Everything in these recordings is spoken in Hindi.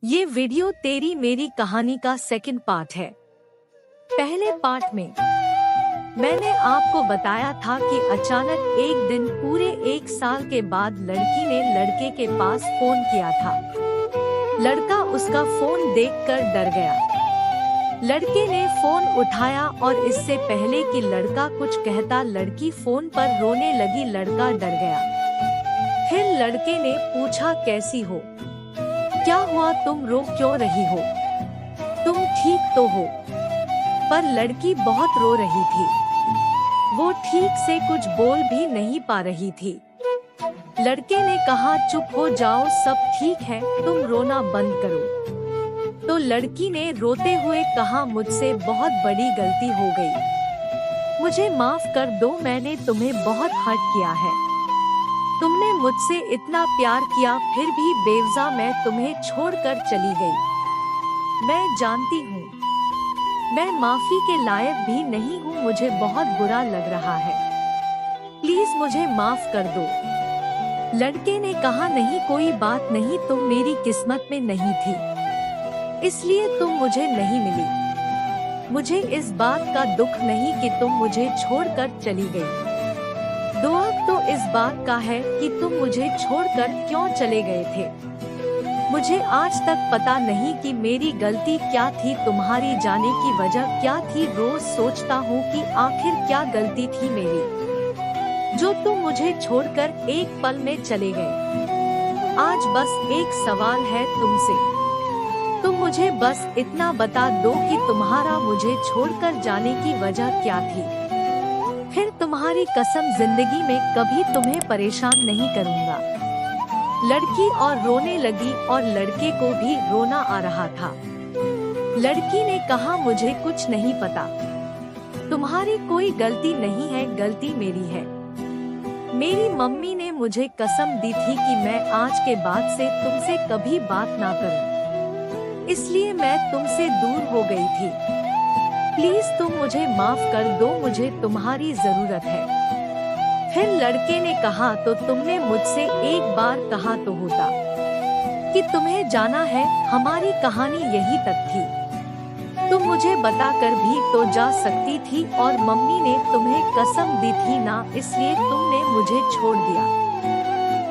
ये वीडियो तेरी मेरी कहानी का सेकंड पार्ट है। पहले पार्ट में मैंने आपको बताया था कि अचानक एक दिन पूरे 1 साल के बाद लड़की ने लड़के के पास फोन किया था। लड़का उसका फोन देखकर डर गया। लड़के ने फोन उठाया और इससे पहले कि लड़का कुछ कहता लड़की फोन पर रोने लगी। लड़का डर गया। फिर लड़के ने पूछा, कैसी हो? क्या हुआ? तुम रो क्यों रही हो? तुम ठीक तो हो? पर लड़की बहुत रो रही थी। वो ठीक से कुछ बोल भी नहीं पा रही थी। लड़के ने कहा, चुप हो जाओ, सब ठीक है, तुम रोना बंद करो। तो लड़की ने रोते हुए कहा, मुझसे बहुत बड़ी गलती हो गई। मुझे माफ कर दो, मैंने तुम्हें बहुत हर्ट किया है। तुमने मुझसे इतना प्यार किया, फिर भी बेवजह मैं तुम्हें छोड़कर चली गई। मैं जानती हूँ मैं माफी के लायक भी नहीं हूँ। मुझे बहुत बुरा लग रहा है। प्लीज मुझे माफ कर दो। लड़के ने कहा, नहीं कोई बात नहीं, तुम मेरी किस्मत में नहीं थी, इसलिए तुम मुझे नहीं मिली। मुझे इस बात का दुख नहीं कि तुम मुझे छोड़कर चली गई। दुख तो इस बात का है कि तुम मुझे छोड़कर क्यों चले गए थे। मुझे आज तक पता नहीं कि मेरी गलती क्या थी, तुम्हारी जाने की वजह क्या थी। रोज सोचता हूँ कि आखिर क्या गलती थी मेरी, जो तुम मुझे छोड़कर एक पल में चले गए। आज बस एक सवाल है तुमसे, तुम मुझे बस इतना बता दो कि तुम्हारा मुझे छोड़कर जाने की वजह क्या थी। फिर तुम्हारी कसम जिंदगी में कभी तुम्हें परेशान नहीं करूँगा। लड़की और रोने लगी और लड़के को भी रोना आ रहा था। लड़की ने कहा, मुझे कुछ नहीं पता, तुम्हारी कोई गलती नहीं है, गलती मेरी है। मेरी मम्मी ने मुझे कसम दी थी कि मैं आज के बाद से तुमसे कभी बात ना करूं, इसलिए मैं तुमसे दूर हो गई थी। प्लीज तुम मुझे माफ कर दो, मुझे तुम्हारी जरूरत है। फिर लड़के ने कहा, तो तुमने मुझसे एक बार कहा तो होता कि तुम्हें जाना है। हमारी कहानी यही तक थी। तुम मुझे बताकर भी तो जा सकती थी, और मम्मी ने तुम्हें कसम दी थी ना, इसलिए तुमने मुझे छोड़ दिया।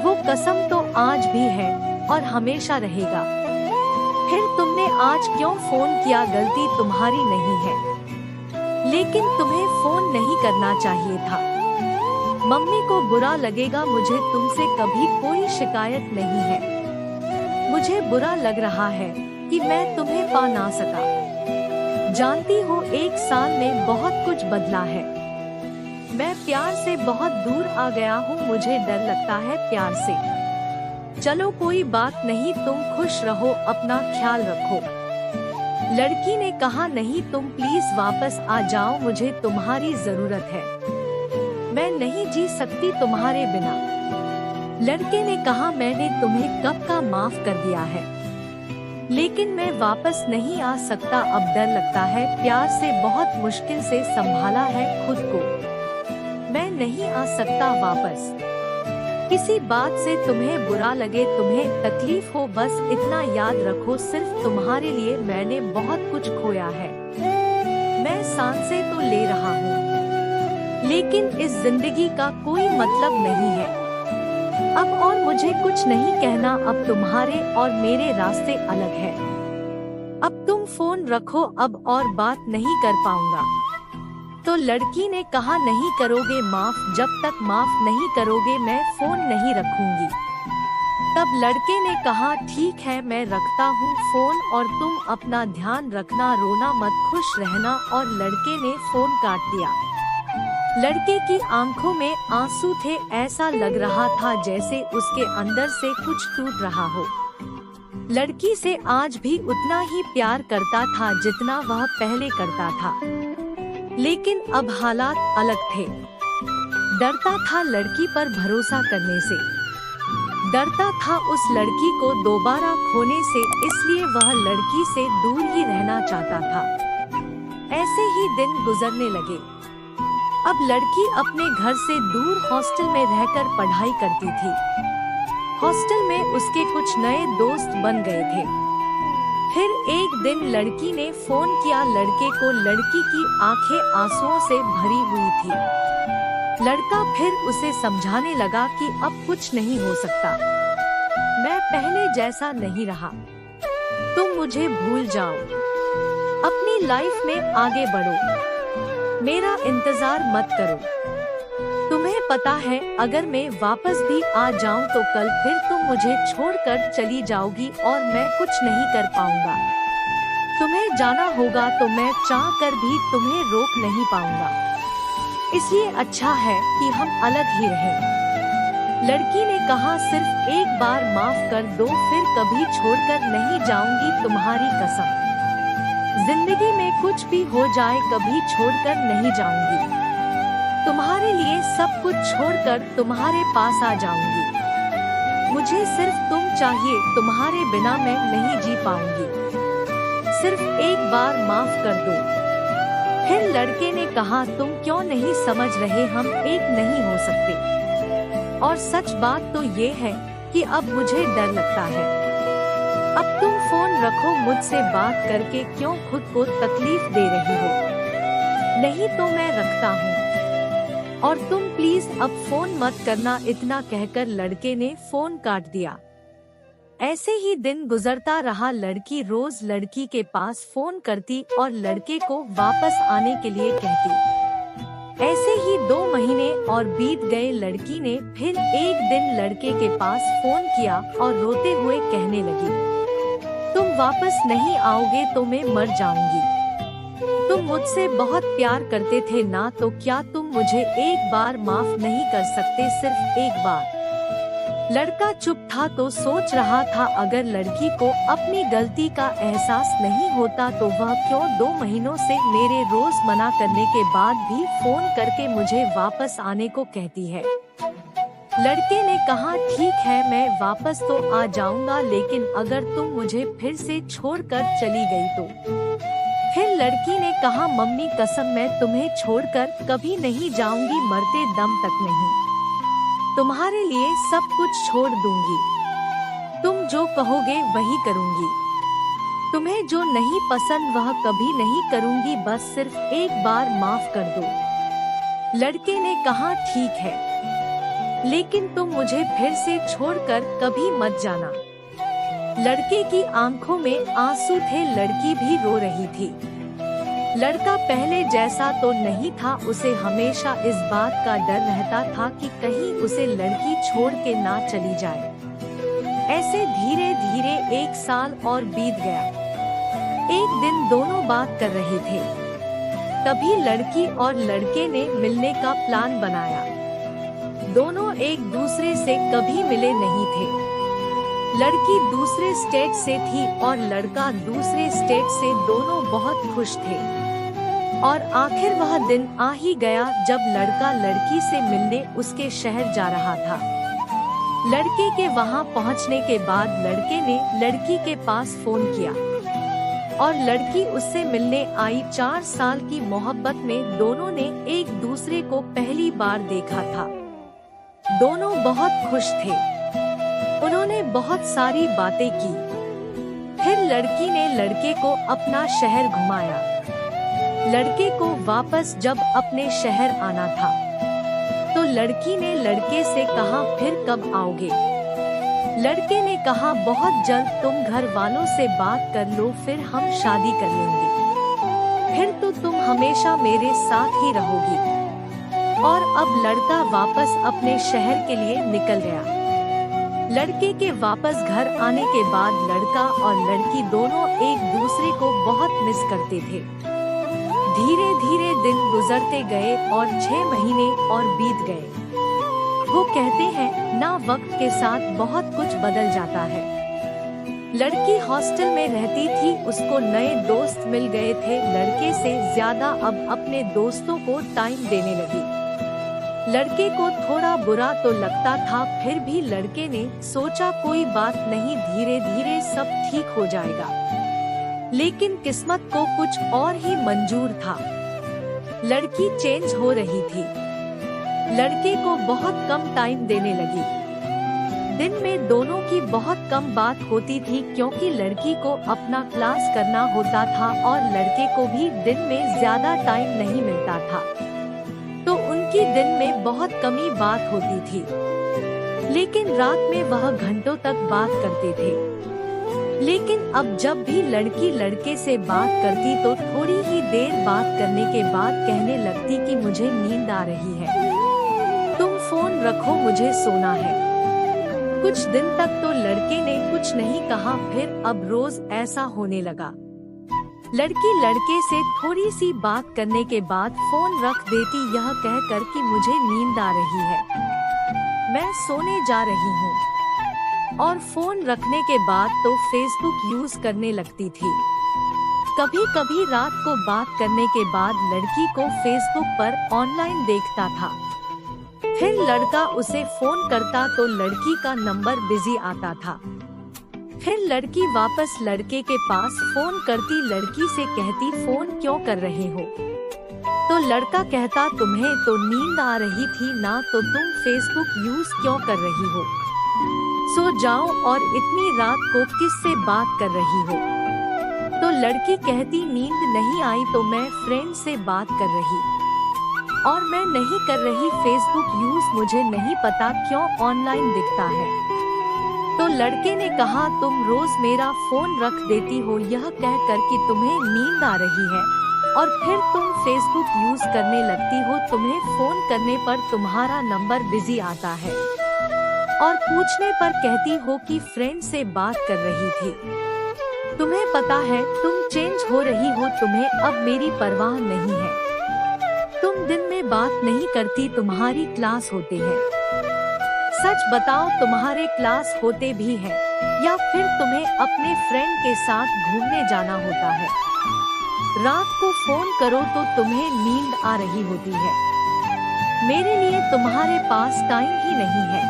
वो कसम तो आज भी है और हमेशा रहेगा। फिर तुमने आज क्यों फोन किया? गलती तुम्हारी नहीं है, लेकिन तुम्हें फोन नहीं करना चाहिए था। मम्मी को बुरा लगेगा। मुझे तुमसे कभी कोई शिकायत नहीं है। मुझे बुरा लग रहा है कि मैं तुम्हें पा ना सका। जानती हो 1 साल में बहुत कुछ बदला है। मैं प्यार से बहुत दूर आ गया हूँ। मुझे डर लगता है प्यार से। चलो कोई बात नहीं, तुम खुश रहो, अपना ख्याल रखो। लड़की ने कहा, नहीं तुम प्लीज वापस आ जाओ, मुझे तुम्हारी जरूरत है। मैं नहीं जी सकती तुम्हारे बिना। लड़के ने कहा, मैंने तुम्हें कब का माफ कर दिया है, लेकिन मैं वापस नहीं आ सकता। अब डर लगता है, प्यार से बहुत मुश्किल से संभाला है खुद को। मैं नहीं आ सकता वापस। किसी बात से तुम्हें बुरा लगे, तुम्हें तकलीफ हो, बस इतना याद रखो, सिर्फ तुम्हारे लिए मैंने बहुत कुछ खोया है। मैं सांसें तो ले रहा हूँ, लेकिन इस जिंदगी का कोई मतलब नहीं है। अब और मुझे कुछ नहीं कहना, अब तुम्हारे और मेरे रास्ते अलग हैं। अब तुम फोन रखो, अब और बात नहीं कर पाऊंगा। तो लड़की ने कहा, नहीं करोगे माफ? जब तक माफ नहीं करोगे मैं फोन नहीं रखूंगी। तब लड़के ने कहा, ठीक है, मैं रखता हूँ फोन, और तुम अपना ध्यान रखना, रोना मत, खुश रहना। और लड़के ने फोन काट दिया। लड़के की आंखों में आंसू थे। ऐसा लग रहा था जैसे उसके अंदर से कुछ टूट रहा हो। लड़की से आज भी उतना ही प्यार करता था जितना वह पहले करता था, लेकिन अब हालात अलग थे। डरता था लड़की पर भरोसा करने से, डरता था उस लड़की को दोबारा खोने से, इसलिए वह लड़की से दूर ही रहना चाहता था। ऐसे ही दिन गुजरने लगे। अब लड़की अपने घर से दूर हॉस्टल में रहकर पढ़ाई करती थी। हॉस्टल में उसके कुछ नए दोस्त बन गए थे। फिर एक दिन लड़की ने फोन किया लड़के को। लड़की की आंखें आंसुओं से भरी हुई थी। लड़का फिर उसे समझाने लगा कि अब कुछ नहीं हो सकता, मैं पहले जैसा नहीं रहा, तुम मुझे भूल जाओ, अपनी लाइफ में आगे बढ़ो, मेरा इंतजार मत करो। तुम्हें पता है अगर मैं वापस भी आ जाऊं तो कल फिर तुम मुझे छोड़कर चली जाओगी और मैं कुछ नहीं कर पाऊंगा। तुम्हें जाना होगा तो मैं चाह कर भी तुम्हें रोक नहीं पाऊंगा, इसलिए अच्छा है कि हम अलग ही रहें। लड़की ने कहा सिर्फ एक बार माफ कर दो, फिर कभी छोड़कर नहीं जाऊंगी, तुम्हारी कसम। जिंदगी में कुछ भी हो जाए कभी छोड़कर नहीं जाऊंगी, तुम्हारे लिए सब कुछ छोड़कर तुम्हारे पास आ जाऊंगी। मुझे सिर्फ तुम चाहिए, तुम्हारे बिना मैं नहीं जी पाऊंगी, सिर्फ एक बार माफ कर दो। फिर लड़के ने कहा तुम क्यों नहीं समझ रहे, हम एक नहीं हो सकते। और सच बात तो ये है कि अब मुझे डर लगता है। अब तुम फोन रखो, मुझसे बात करके क्यों खुद को तकलीफ दे रही हो। नहीं तो मैं रखता हूँ, और तुम प्लीज अब फोन मत करना। इतना कहकर लड़के ने फोन काट दिया। ऐसे ही दिन गुजरता रहा। लड़की रोज लड़की के पास फोन करती और लड़के को वापस आने के लिए कहती। ऐसे ही 2 महीने और बीत गए। लड़की ने फिर एक दिन लड़के के पास फोन किया और रोते हुए कहने लगी, तुम वापस नहीं आओगे तो मैं मर जाऊंगी। तुम मुझसे बहुत प्यार करते थे ना, तो क्या तुम मुझे एक बार माफ नहीं कर सकते, सिर्फ एक बार। लड़का चुप था तो सोच रहा था अगर लड़की को अपनी गलती का एहसास नहीं होता तो वह क्यों 2 महीनों से मेरे रोज मना करने के बाद भी फोन करके मुझे वापस आने को कहती है। लड़के ने कहा ठीक है, मैं वापस तो आ जाऊंगा, लेकिन अगर तुम मुझे फिर से छोड़कर चली गई तो। फिर लड़की ने कहा मम्मी कसम, मैं तुम्हें छोड़कर कभी नहीं जाऊंगी, मरते दम तक नहीं। तुम्हारे लिए सब कुछ छोड़ दूंगी, तुम जो कहोगे वही करूंगी। तुम्हें जो नहीं पसंद वह कभी नहीं करूंगी, बस सिर्फ एक बार माफ कर दो। लड़के ने कहा ठीक है, लेकिन तुम मुझे फिर से छोड़कर कभी मत जाना। लड़के की आंखों में आंसू थे, लड़की भी रो रही थी। लड़का पहले जैसा तो नहीं था, उसे हमेशा इस बात का डर रहता था कि कहीं उसे लड़की छोड़ के ना चली जाए। ऐसे धीरे धीरे 1 साल और बीत गया। एक दिन दोनों बात कर रहे थे, तभी लड़की और लड़के ने मिलने का प्लान बनाया। दोनों एक दूसरे से कभी मिले नहीं थे। लड़की दूसरे स्टेट से थी और लड़का दूसरे स्टेट से, दोनों बहुत खुश थे। और आखिर वह दिन आ ही गया जब लड़का लड़की से मिलने उसके शहर जा रहा था। लड़के के वहां पहुंचने के बाद लड़के ने लड़की के पास फोन किया और लड़की उससे मिलने आई। 4 साल की मोहब्बत में दोनों ने एक दूसरे को पहली बार देखा था। दोनों बहुत खुश थे, उन्होंने बहुत सारी बातें की। फिर लड़की ने लड़के को अपना शहर घुमाया। लड़के को वापस जब अपने शहर आना था तो लड़की ने लड़के से कहा फिर कब आओगे। लड़के ने कहा बहुत जल्द, तुम घर वालों से बात कर लो, फिर हम शादी कर लेंगे, फिर तो तुम हमेशा मेरे साथ ही रहोगी। और अब लड़का वापस अपने शहर के लिए निकल गया। लड़के के वापस घर आने के बाद लड़का और लड़की दोनों एक दूसरे को बहुत मिस करते थे। धीरे धीरे दिन गुजरते गए और 6 महीने और बीत गए। वो कहते हैं ना, वक्त के साथ बहुत कुछ बदल जाता है। लड़की हॉस्टल में रहती थी, उसको नए दोस्त मिल गए थे। लड़के से ज्यादा अब अपने दोस्तों को टाइम देने लगी। लड़के को थोड़ा बुरा तो लगता था, फिर भी लड़के ने सोचा कोई बात नहीं, धीरे धीरे सब ठीक हो जाएगा। लेकिन किस्मत को कुछ और ही मंजूर था। लड़की चेंज हो रही थी, लड़के को बहुत कम टाइम देने लगी। दिन में दोनों की बहुत कम बात होती थी क्योंकि लड़की को अपना क्लास करना होता था और लड़के को भी दिन में ज्यादा टाइम नहीं मिलता था, तो उनकी दिन में बहुत कमी बात होती थी। लेकिन रात में वह घंटों तक बात करते थे। लेकिन अब जब भी लड़की लड़के से बात करती तो थोड़ी ही देर बात करने के बाद कहने लगती कि मुझे नींद आ रही है, तुम फोन रखो, मुझे सोना है। कुछ दिन तक तो लड़के ने कुछ नहीं कहा, फिर अब रोज ऐसा होने लगा। लड़की लड़के से थोड़ी सी बात करने के बाद फोन रख देती, यह कहकर कि मुझे नींद आ रही है, मैं सोने जा रही हूँ। और फोन रखने के बाद तो फेसबुक यूज करने लगती थी। कभी कभी रात को बात करने के बाद लड़की को फेसबुक पर ऑनलाइन देखता था। फिर लड़का उसे फोन करता तो लड़की का नंबर बिजी आता था। फिर लड़की वापस लड़के के पास फोन करती, लड़की से कहती फोन क्यों कर रहे हो? तो लड़का कहता तुम्हें तो नींद आ रही थी ना, तो तुम फेसबुक यूज क्यों कर रही हो? सो जाओ, और इतनी रात को किससे बात कर रही हो? तो लड़की कहती नींद नहीं आई तो मैं फ्रेंड से बात कर रही, और मैं नहीं कर रही फेसबुक यूज, मुझे नहीं पता क्यों ऑनलाइन दिखता है। तो लड़के ने कहा तुम रोज मेरा फोन रख देती हो यह कहकर कि तुम्हें नींद आ रही है, और फिर तुम फेसबुक यूज करने लगती हो। तुम्हें फोन करने पर तुम्हारा नंबर बिजी आता है और पूछने पर कहती हो कि फ्रेंड से बात कर रही थी। तुम्हें पता है तुम चेंज हो रही हो, तुम्हें अब मेरी परवाह नहीं है। तुम दिन में बात नहीं करती, तुम्हारी क्लास होते हैं। सच बताओ तुम्हारे क्लास होते भी हैं या फिर तुम्हें अपने फ्रेंड के साथ घूमने जाना होता है? रात को फोन करो तो तुम्हें नींद आ रही होती है। मेरे लिए तुम्हारे पास टाइम ही नहीं है।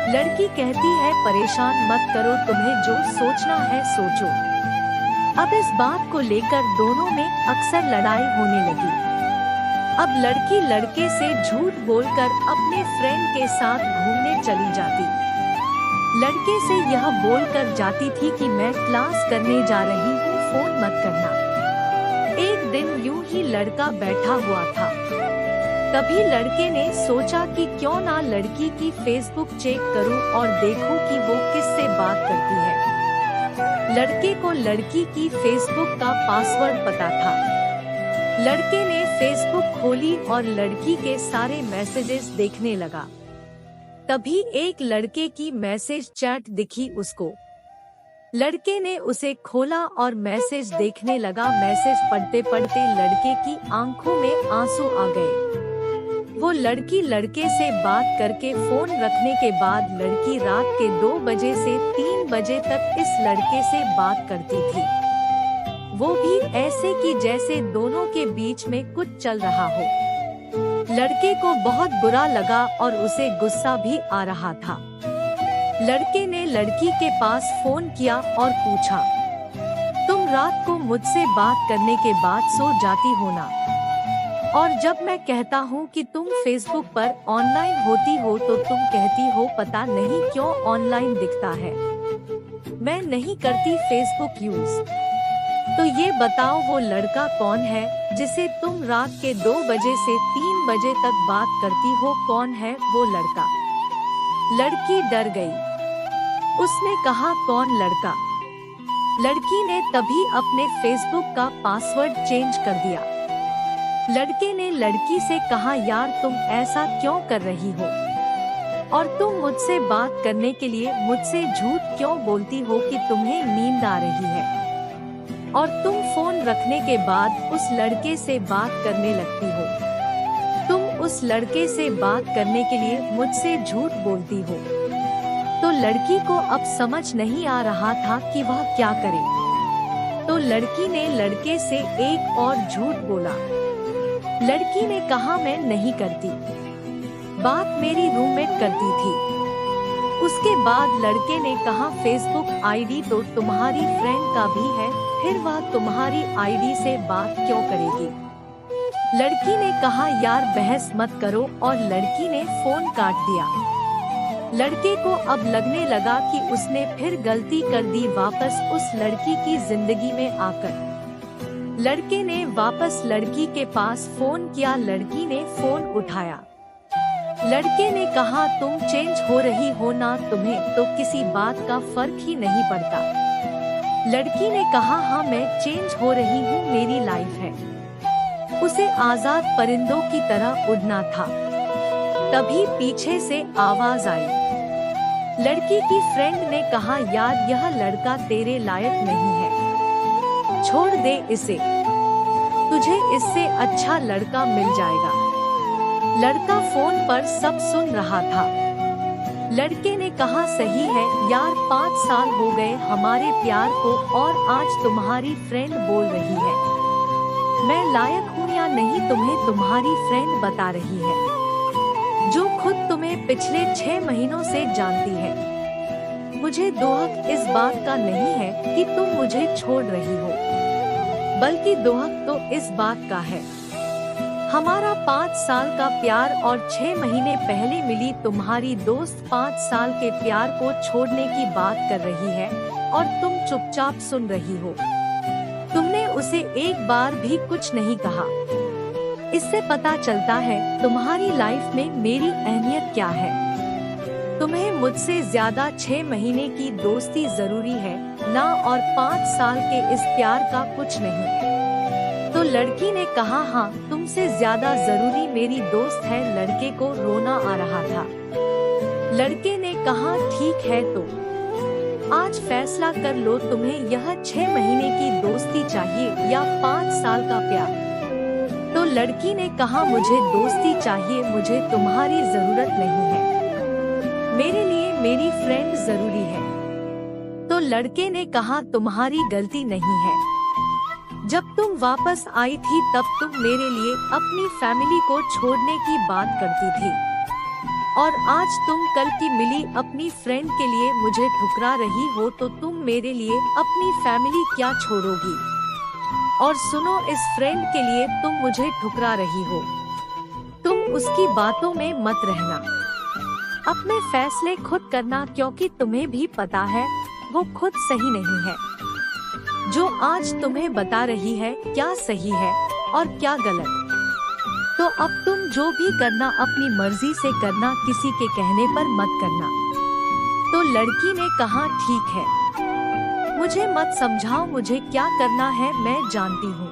लड़की कहती है परेशान मत करो, तुम्हें जो सोचना है सोचो। अब इस बात को लेकर दोनों में अक्सर लड़ाई होने लगी। अब लड़की लड़के से झूठ बोलकर अपने फ्रेंड के साथ घूमने चली जाती। लड़के से यह बोलकर जाती थी कि मैं क्लास करने जा रही हूँ, फोन मत करना। एक दिन यूं ही लड़का बैठा हुआ था। तभी लड़के ने सोचा कि क्यों ना लड़की की फेसबुक चेक करूं और देखूं कि वो किससे बात करती है। लड़के को लड़की की फेसबुक का पासवर्ड पता था। लड़के ने फेसबुक खोली और लड़की के सारे मैसेजेस देखने लगा। तभी एक लड़के की मैसेज चैट दिखी उसको। लड़के ने उसे खोला और मैसेज देखने लगा। मैसेज पढ़ते पढ़ते लड़के की आंखों में आंसू आ गए। वो लड़की लड़के से बात करके फोन रखने के बाद लड़की रात के 2 बजे से 3 बजे तक इस लड़के से बात करती थी, वो भी ऐसे कि जैसे दोनों के बीच में कुछ चल रहा हो। लड़के को बहुत बुरा लगा और उसे गुस्सा भी आ रहा था। लड़के ने लड़की के पास फोन किया और पूछा, तुम रात को मुझसे बात करने के बाद सो जाती हो ना? और जब मैं कहता हूँ कि तुम फेसबुक पर ऑनलाइन होती हो तो तुम कहती हो पता नहीं क्यों ऑनलाइन दिखता है। मैं नहीं करती फेसबुक यूज। तो ये बताओ वो लड़का कौन है जिसे तुम रात के 2 बजे से 3 बजे तक बात करती हो? कौन है वो लड़का? लड़की डर गई। उसने कहा कौन लड़का? लड़की ने तभी अपने फेसबुक का पासवर्ड चेंज कर दिया। लड़के ने लड़की से कहा यार तुम ऐसा क्यों कर रही हो? और तुम मुझसे बात करने के लिए मुझसे झूठ क्यों बोलती हो कि तुम्हें नींद आ रही है? और तुम फोन रखने के बाद उस लड़के से बात करने लगती हो। तुम उस लड़के से बात करने के लिए मुझसे झूठ बोलती हो। तो लड़की को अब समझ नहीं आ रहा था कि वह क्या करे। तो लड़की ने लड़के से एक और झूठ बोला। लड़की ने कहा मैं नहीं करती, बात मेरी रूममेट करती थी। उसके बाद लड़के ने कहा फेसबुक आईडी तो तुम्हारी फ्रेंड का भी है, फिर वह तुम्हारी आईडी से बात क्यों करेगी? लड़की ने कहा यार बहस मत करो और लड़की ने फोन काट दिया। लड़के को अब लगने लगा कि उसने फिर गलती कर दी वापस उस लड़की की जिंदगी में आकर। लड़के ने वापस लड़की के पास फोन किया, लड़की ने फोन उठाया। लड़के ने कहा, तुम चेंज हो रही हो ना, तुम्हें तो किसी बात का फर्क ही नहीं पड़ता। लड़की ने कहा, हाँ मैं चेंज हो रही हूँ, मेरी लाइफ है। उसे आजाद परिंदों की तरह उड़ना था। तभी पीछे से आवाज आई। लड़की की फ्रेंड ने कहा, यार यह लड़का तेरे लायक नहीं है, छोड़ दे इसे, तुझे इससे अच्छा लड़का मिल जाएगा। लड़का फोन पर सब सुन रहा था। लड़के ने कहा, सही है यार, 5 साल हो गए हमारे प्यार को और आज तुम्हारी फ्रेंड बोल रही है मैं लायक हूँ या नहीं, तुम्हें तुम्हारी फ्रेंड बता रही है जो खुद तुम्हें पिछले 6 महीनों से जानती है। मुझे दुख इस बात का नहीं है कि तुम मुझे छोड़ रही हो, बल्कि दुख तो इस बात का है हमारा 5 साल का प्यार और 6 महीने पहले मिली तुम्हारी दोस्त 5 साल के प्यार को छोड़ने की बात कर रही है और तुम चुपचाप सुन रही हो। तुमने उसे एक बार भी कुछ नहीं कहा। इससे पता चलता है तुम्हारी लाइफ में मेरी अहमियत क्या है। तुम्हें मुझसे ज्यादा 6 महीने की दोस्ती जरूरी है ना, और 5 साल के इस प्यार का कुछ नहीं। तो लड़की ने कहा, हाँ तुमसे ज्यादा जरूरी मेरी दोस्त है। लड़के को रोना आ रहा था। लड़के ने कहा, ठीक है तो आज फैसला कर लो, तुम्हें यह 6 महीने की दोस्ती चाहिए या 5 साल का प्यार। तो लड़की ने कहा, मुझे दोस्ती चाहिए, मुझे तुम्हारी जरूरत नहीं है, मेरे लिए मेरी फ्रेंड जरूरी है। तो लड़के ने कहा, तुम्हारी गलती नहीं है। जब तुम वापस आई थी तब तुम मेरे लिए अपनी फैमिली को छोड़ने की बात करती थी, और आज तुम कल की मिली अपनी फ्रेंड के लिए मुझे ठुकरा रही हो, तो तुम मेरे लिए अपनी फैमिली क्या छोड़ोगी? और सुनो, इस फ्रेंड के लिए तुम मुझे ठुकरा रही हो। तुम उसकी बातों में मत रहना, अपने फैसले खुद करना, क्योंकि तुम्हें भी पता है वो खुद सही नहीं है। जो आज तुम्हें बता रही है क्या सही है और क्या गलत। तो अब तुम जो भी करना अपनी मर्जी से करना, किसी के कहने पर मत करना। तो लड़की ने कहा, ठीक है, मुझे मत समझाओ, मुझे क्या करना है मैं जानती हूँ।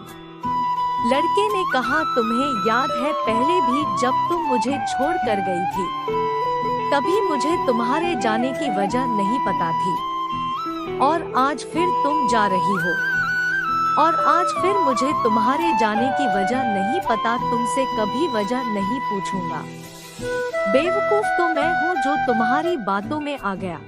लड़के ने कहा, तुम्हें याद है पहले भी जब तुम मुझे छोड़ कर गई थी, तभी मुझे तुम्हारे जाने की वजह नहीं पता थी, और आज फिर तुम जा रही हो, और आज फिर मुझे तुम्हारे जाने की वजह नहीं पता, तुमसे कभी वजह नहीं पूछूंगा। बेवकूफ तो मैं हूँ जो तुम्हारी बातों में आ गया,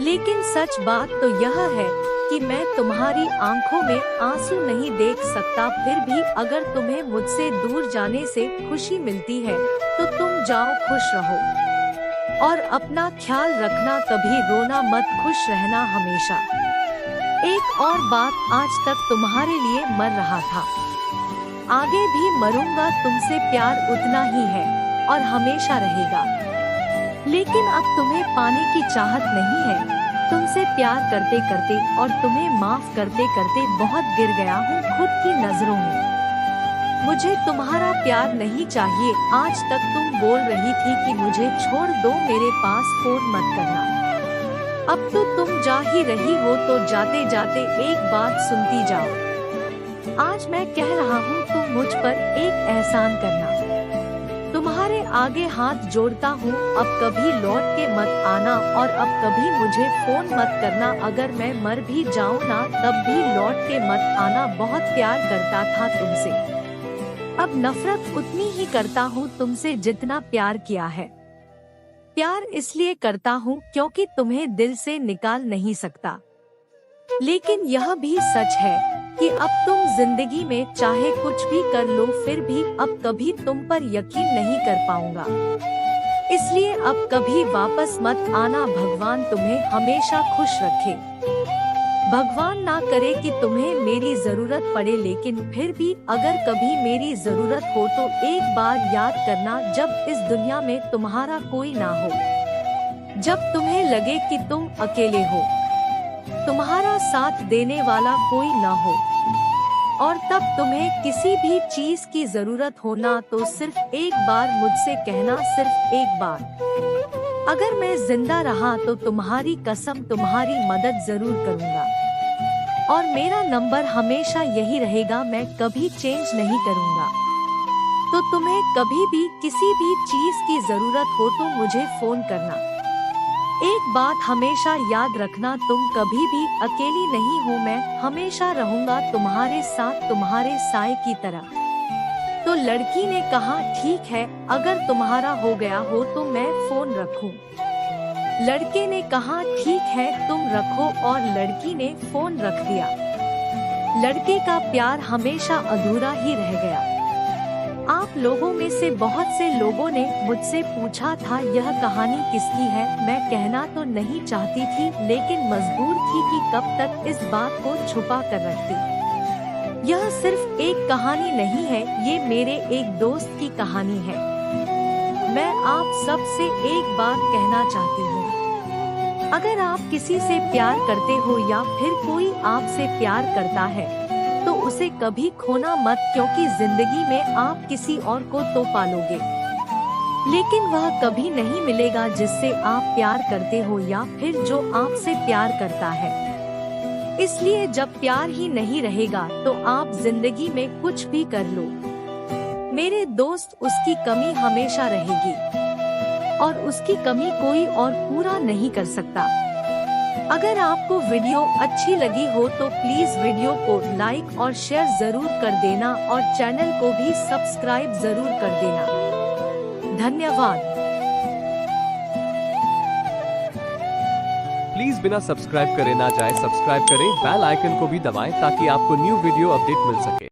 लेकिन सच बात तो यह है कि मैं तुम्हारी आंखों में आंसू नहीं देख सकता। फिर भी अगर तुम्हें मुझसे दूर जाने से खुशी मिलती है तो तुम जाओ, खुश रहो और अपना ख्याल रखना, कभी रोना मत, खुश रहना हमेशा। एक और बात, आज तक तुम्हारे लिए मर रहा था, आगे भी मरूंगा, तुमसे प्यार उतना ही है और हमेशा रहेगा। लेकिन अब तुम्हें पाने की चाहत नहीं है। तुमसे प्यार करते करते और तुम्हें माफ करते करते बहुत गिर गया हूँ खुद की नजरों में। मुझे तुम्हारा प्यार नहीं चाहिए। आज तक तुम बोल रही थी कि मुझे छोड़ दो, मेरे पास फोन मत करना। अब तो तुम जा ही रही हो, तो जाते जाते एक बात सुनती जाओ। आज मैं कह रहा हूँ, तुम मुझ पर एक एहसान करना। तुम्हारे आगे हाथ जोड़ता हूँ, अब कभी लौट के मत आना और अब कभी मुझे फोन मत करना। अगर मैं मर भी जाऊँ ना, तब भी लौट के मत आना। बहुत प्यार करता था तुमसे, अब नफरत उतनी ही करता हूँ तुमसे जितना प्यार किया है। प्यार इसलिए करता हूँ क्योंकि तुम्हें दिल से निकाल नहीं सकता। लेकिन यह भी सच है कि अब तुम जिंदगी में चाहे कुछ भी कर लो, फिर भी अब कभी तुम पर यकीन नहीं कर पाऊंगा। इसलिए अब कभी वापस मत आना। भगवान तुम्हें हमेशा खुश रखे। भगवान ना करे कि तुम्हें मेरी जरूरत पड़े, लेकिन फिर भी अगर कभी मेरी जरूरत हो तो एक बार याद करना, जब इस दुनिया में तुम्हारा कोई ना हो जब तुम्हें लगे कि तुम अकेले हो, तुम्हारा साथ देने वाला कोई ना हो, और तब तुम्हें किसी भी चीज की जरूरत हो ना, तो सिर्फ एक बार मुझसे कहना, सिर्फ एक बार। अगर मैं जिंदा रहा तो तुम्हारी कसम तुम्हारी मदद जरूर करूंगा, और मेरा नंबर हमेशा यही रहेगा, मैं कभी चेंज नहीं करूंगा। तो तुम्हें कभी भी किसी भी चीज की जरूरत हो तो मुझे फोन करना। एक बात हमेशा याद रखना, तुम कभी भी अकेली नहीं हो, मैं हमेशा रहूंगा तुम्हारे साथ, तुम्हारे साए की तरह। तो लड़की ने कहा ठीक है, अगर तुम्हारा हो गया हो तो मैं फोन रखूं। लड़के ने कहा ठीक है, तुम रखो, और लड़की ने फोन रख दिया। लड़के का प्यार हमेशा अधूरा ही रह गया। आप लोगों में से बहुत से लोगों ने मुझसे पूछा था यह कहानी किसकी है। मैं कहना तो नहीं चाहती थी, लेकिन मजबूर थी कि कब तक इस बात को छुपा कर रखती। यह सिर्फ एक कहानी नहीं है, ये मेरे एक दोस्त की कहानी है। मैं आप सबसे एक बात कहना चाहती हूँ, अगर आप किसी से प्यार करते हो या फिर कोई आपसे प्यार करता है तो उसे कभी खोना मत, क्योंकि जिंदगी में आप किसी और को तो पालोगे, लेकिन वह कभी नहीं मिलेगा जिससे आप प्यार करते हो या फिर जो आपसे प्यार करता है। इसलिए जब प्यार ही नहीं रहेगा तो आप जिंदगी में कुछ भी कर लो, मेरे दोस्त, उसकी कमी हमेशा रहेगी, और उसकी कमी कोई और पूरा नहीं कर सकता। अगर आपको वीडियो अच्छी लगी हो तो प्लीज वीडियो को लाइक और शेयर जरूर कर देना, और चैनल को भी सब्सक्राइब जरूर कर देना। धन्यवाद। प्लीज बिना सब्सक्राइब करे ना जाए, सब्सक्राइब करें, बेल आइकन को भी दबाएं ताकि आपको न्यू वीडियो अपडेट मिल सके।